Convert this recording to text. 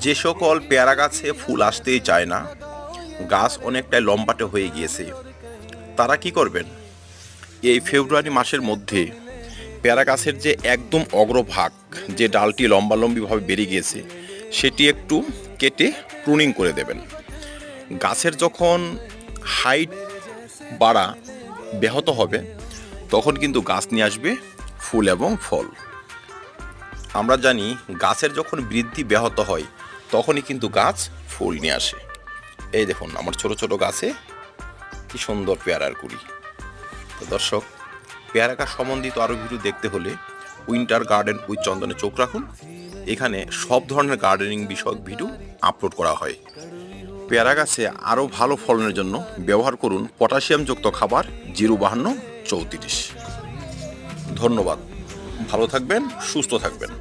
যে সকল পেয়ারা গাছে ফুল আসতেই চায় না, গাছ অনেকটাই লম্বাটে হয়ে গিয়েছে, তারা কি করবেন? এই ফেব্রুয়ারি মাসের মধ্যে পেয়ারা গাছের যে একদম অগ্রভাগ, যে ডালটি লম্বালম্বিভাবে বেরিয়ে গিয়েছে, সেটি একটু কেটে প্রুনিং করে দেবেন। গাছের যখন হাইট বাড়া ব্যাহত হবে, তখন কিন্তু গাছ নিয়ে আসবে ফুল এবং ফল। আমরা জানি গাছের যখন বৃদ্ধি ব্যাহত হয়, তখনই কিন্তু গাছ ফুল নিয়ে আসে। এই দেখুন আমার ছোট ছোট গাছে কি সুন্দর পেয়ারার কুড়ি। তো দর্শক, পেয়ারা গাছ সম্বন্ধিত আরও ভিডিও দেখতে হলে উইন্টার গার্ডেন উইথ চন্দনে চোখ রাখুন। এখানে সব ধরনের গার্ডেনিং বিষয়ক ভিডিও আপলোড করা হয়। পেয়ারা গাছে আরও ভালো ফলনের জন্য ব্যবহার করুন পটাশিয়ামযুক্ত খাবার 05234। ধন্যবাদ, ভালো থাকবেন, সুস্থ থাকবেন।